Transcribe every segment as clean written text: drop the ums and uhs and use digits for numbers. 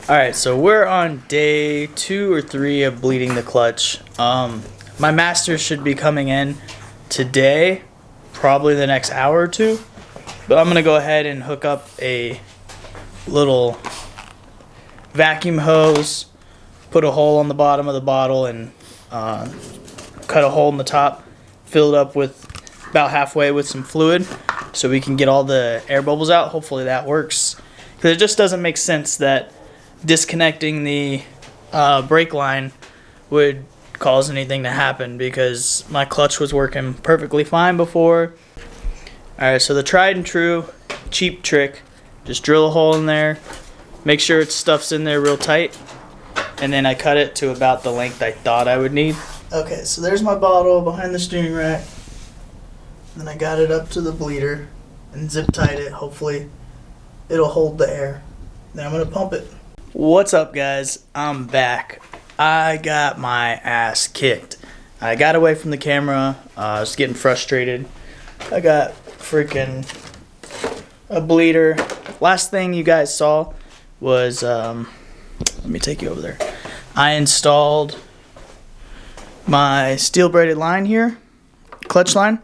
Alright, so we're on day 2 or 3 of bleeding the clutch. My master should be coming in today, probably the next hour or two. But I'm going to go ahead and hook up a little vacuum hose, put a hole on the bottom of the bottle, and cut a hole in the top, fill it up with about halfway with some fluid so we can get all the air bubbles out. Hopefully that works. Because it just doesn't make sense that disconnecting the brake line would cause anything to happen, because my clutch was working perfectly fine before. Alright, so the tried and true cheap trick, just drill a hole in there, make sure its stuff's in there real tight, and then I cut it to about the length I thought I would need. Okay, so there's my bottle behind the steering rack. Then I got it up to the bleeder and zip tied it. Hopefully it'll hold the air. Then I'm gonna pump it. What's up, guys? I'm back. I got my ass kicked. I got away from the camera. I was getting frustrated. I got freaking a bleeder. Last thing you guys saw was, let me take you over there. I installed my steel braided line here, clutch line,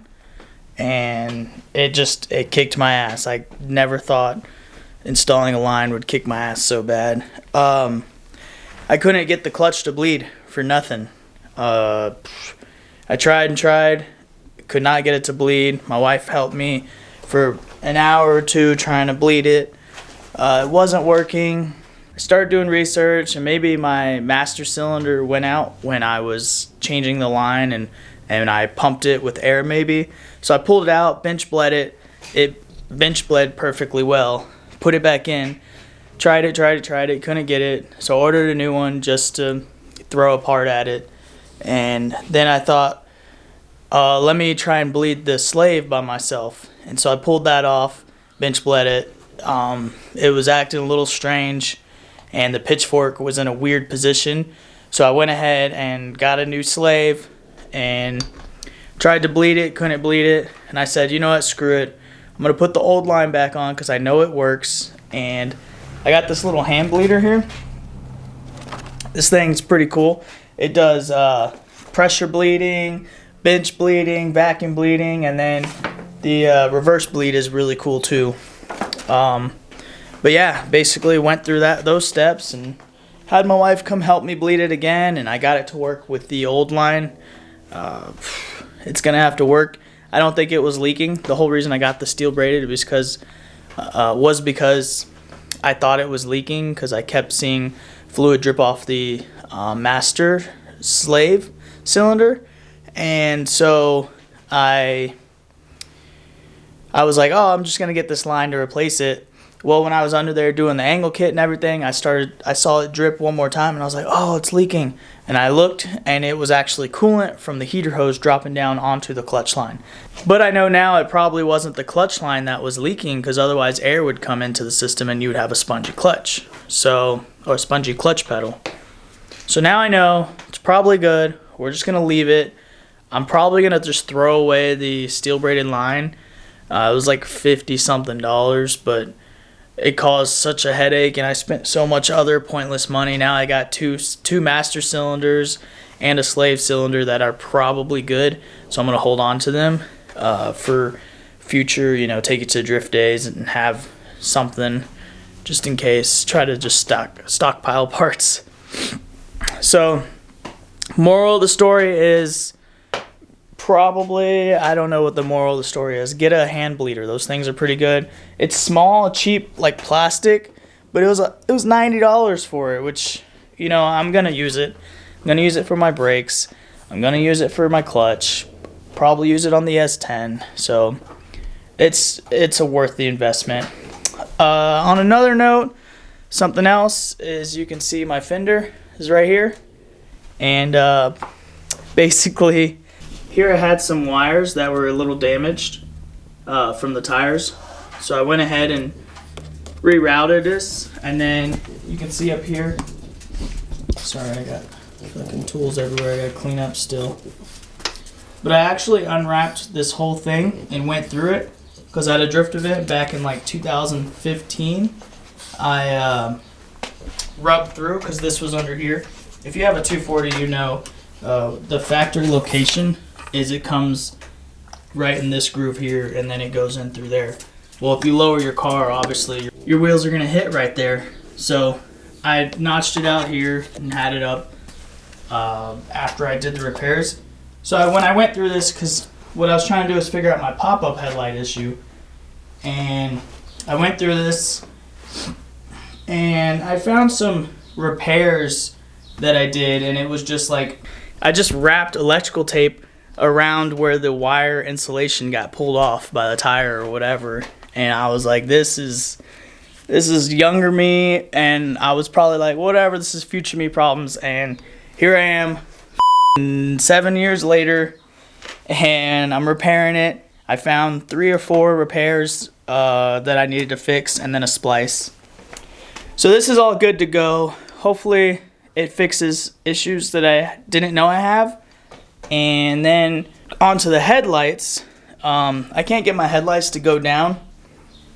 and it kicked my ass. I never thought installing a line would kick my ass so bad. I couldn't get the clutch to bleed for nothing. I tried and tried, could not get it to bleed. My wife helped me for an hour or two trying to bleed it. It wasn't working. I started doing research, and maybe my master cylinder went out when I was changing the line, and I pumped it with air maybe. So I pulled it out, bench bled it. It bench bled perfectly well. Put it back in. Tried it, couldn't get it. So I ordered a new one just to throw a part at it. And then I thought, let me try and bleed the slave by myself. And so I pulled that off, bench bled it. It was acting a little strange, and the pitchfork was in a weird position. So I went ahead and got a new slave and tried to bleed it, couldn't bleed it. And I said, you know what, screw it. I'm going to put the old line back on because I know it works. And I got this little hand bleeder here. This thing's pretty cool. It does pressure bleeding, bench bleeding, vacuum bleeding, and then the reverse bleed is really cool too. But yeah, basically went through those steps and had my wife come help me bleed it again, and I got it to work with the old line. It's gonna have to work. I don't think it was leaking. The whole reason I got the steel braided was because I thought it was leaking, because I kept seeing fluid drip off the master slave cylinder, and so I was like, oh, I'm just gonna get this line to replace it. Well, when I was under there doing the angle kit and everything, I saw it drip one more time, and I was like, oh, it's leaking. And I looked, and it was actually coolant from the heater hose dropping down onto the clutch line. But I know now it probably wasn't the clutch line that was leaking, because otherwise air would come into the system and you would have a spongy clutch. Or a spongy clutch pedal. So now I know it's probably good. We're just going to leave it. I'm probably going to just throw away the steel braided line. It was like $50-something, but it caused such a headache, and I spent so much other pointless money. Now I got two master cylinders and a slave cylinder that are probably good, so I'm going to hold on to them for future, take it to drift days and have something just in case. Try to just stockpile parts. So, moral of the story is, probably, I don't know what the moral of the story is. Get a hand bleeder. Those things are pretty good. It's small, cheap, like plastic, but it was $90 for it, which, I'm going to use it. I'm going to use it for my brakes. I'm going to use it for my clutch. Probably use it on the S10. So it's a worth the investment. On another note, something else is, you can see my fender is right here. And basically, here I had some wires that were a little damaged from the tires. So I went ahead and rerouted this, and then you can see up here, sorry, I got fucking tools everywhere I gotta clean up still. But I actually unwrapped this whole thing and went through it, because I had a drift event back in like 2015. I rub through because this was under here. If you have a 240, you know the factory location is it comes right in this groove here and then it goes in through there. Well, if you lower your car, obviously your wheels are gonna hit right there. So I notched it out here and had it up after I did the repairs. So when I went through this, because what I was trying to do is figure out my pop-up headlight issue, and I went through this and I found some repairs that I did, and it was just like I just wrapped electrical tape around where the wire insulation got pulled off by the tire or whatever, and I was like, this is younger me, and I was probably like, whatever, this is future me problems, and here I am 7 years later, and I'm repairing it. I found 3 or 4 repairs that I needed to fix, and then a splice. So this is all good to go. Hopefully it fixes issues that I didn't know I have. And then onto the headlights. I can't get my headlights to go down,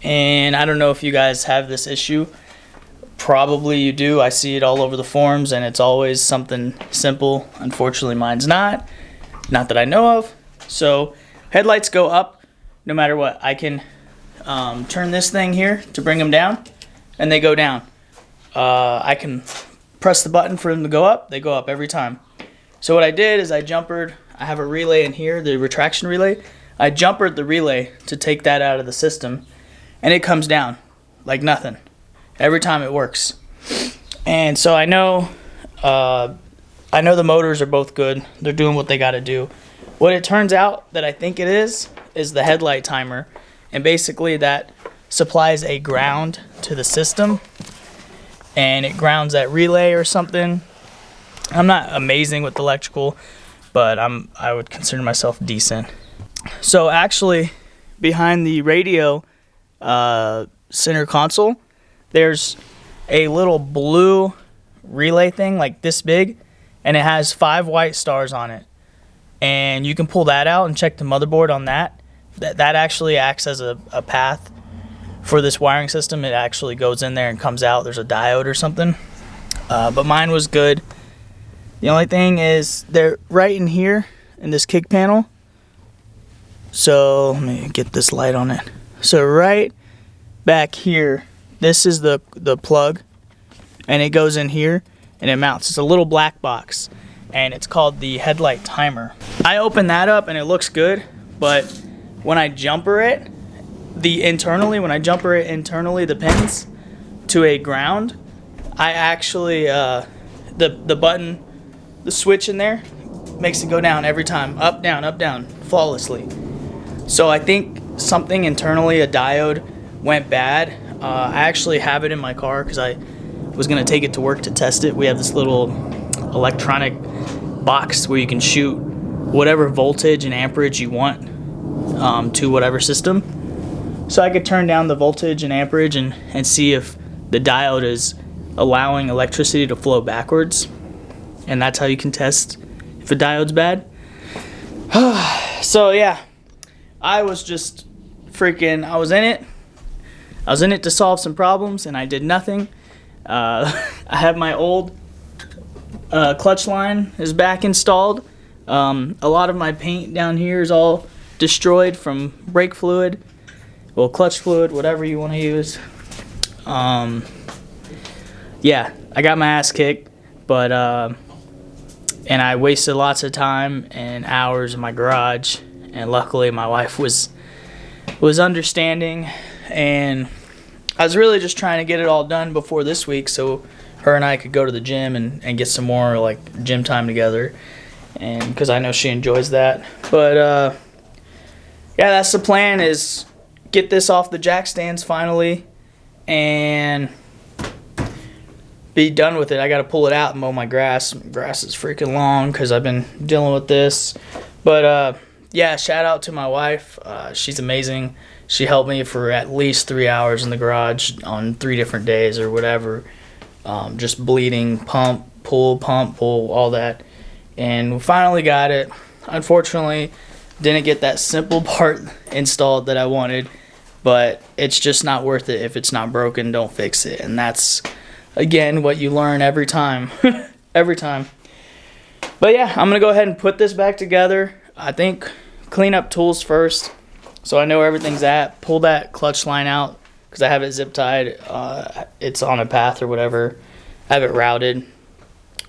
and I don't know if you guys have this issue. Probably you do. I see it all over the forums, and it's always something simple. Unfortunately, mine's not that I know of. So headlights go up no matter what. I can turn this thing here to bring them down, and they go down. I can press the button for them to go up. They go up every time. So what I did is I jumpered. I have a relay in here, the retraction relay. I jumpered the relay to take that out of the system, and it comes down like nothing. Every time it works. And so I know the motors are both good. They're doing what they got to do. What it turns out that I think it is the headlight timer, and basically that supplies a ground to the system, and it grounds that relay or something. I'm not amazing with electrical, but I would consider myself decent. So actually, behind the radio center console, there's a little blue relay thing like this big, and it has 5 white stars on it. And you can pull that out and check the motherboard on that. That actually acts as a path for this wiring system. It actually goes in there and comes out. There's a diode or something. But mine was good. The only thing is they're right in here in this kick panel. So let me get this light on it. So right back here, this is the plug, and it goes in here and it mounts. It's a little black box, and it's called the headlight timer. I opened that up and it looks good, but when I jumper it, the pins to a ground, I actually the button, the switch in there makes it go down every time, up down flawlessly. So I think something internally, a diode, went bad. I actually have it in my car because I was going to take it to work to test it. We have this little electronic box where you can shoot whatever voltage and amperage you want to whatever system. So I could turn down the voltage and amperage and see if the diode is allowing electricity to flow backwards. And that's how you can test if a diode's bad. So yeah, I was just freaking, I was in it to solve some problems, and I did nothing. I have my old clutch line is back installed. A lot of my paint down here is all destroyed from brake fluid, well, clutch fluid, whatever you want to use. Yeah, I got my ass kicked, but and I wasted lots of time and hours in my garage, and luckily my wife was understanding, and I was really just trying to get it all done before this week so her and I could go to the gym and get some more like gym time together, and because I know she enjoys that. But yeah, that's the plan, is get this off the jack stands finally and be done with it. I got to pull it out and mow my grass. Grass is freaking long because I've been dealing with this. But yeah, shout out to my wife. She's amazing. She helped me for at least 3 hours in the garage on 3 different days or whatever. Just bleeding, pump, pull, all that. And we finally got it. Unfortunately, didn't get that simple part installed that I wanted. But it's just not worth it. If it's not broken, don't fix it. And that's Again, what you learn every time. Every time. But yeah, I'm going to go ahead and put this back together. I think clean up tools first so I know where everything's at. Pull that clutch line out because I have it zip tied. It's on a path or whatever. I have it routed.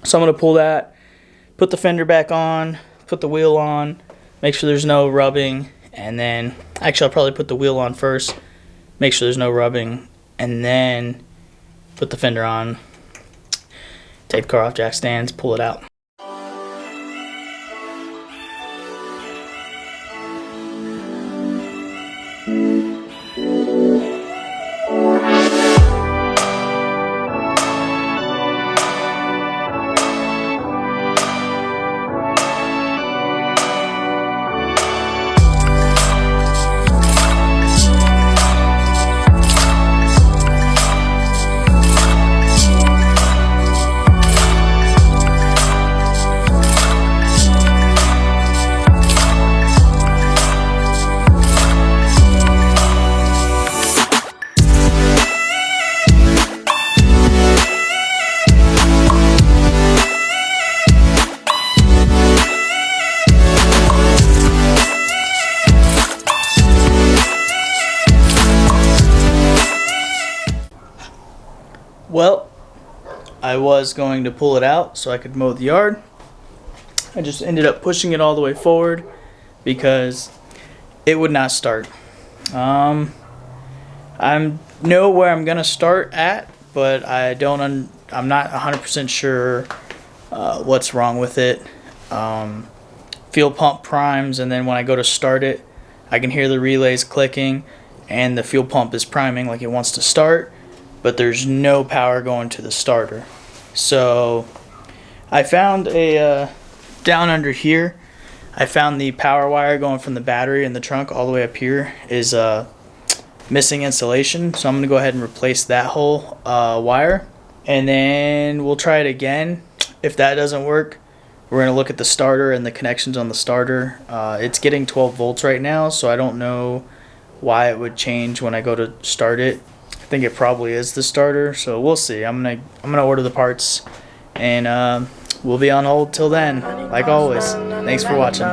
So I'm going to pull that, put the fender back on, put the wheel on, make sure there's no rubbing, and then actually I'll probably put the wheel on first, make sure there's no rubbing, and then put the fender on, take the car off jack stands, pull it out. Well, I was going to pull it out so I could mow the yard. I just ended up pushing it all the way forward because it would not start. I know where I'm gonna start at, but I'm not 100% sure what's wrong with it. Fuel pump primes, and then when I go to start it, I can hear the relays clicking, and the fuel pump is priming like it wants to start, but there's no power going to the starter. So I found down under here, I found the power wire going from the battery in the trunk all the way up here is missing insulation. So I'm going to go ahead and replace that whole wire, and then we'll try it again. If that doesn't work, we're going to look at the starter and the connections on the starter. It's getting 12 volts right now, so I don't know why it would change when I go to start it. I think it probably is the starter, so we'll see. I'm gonna order the parts, and we'll be on hold till then, like always. Thanks for watching.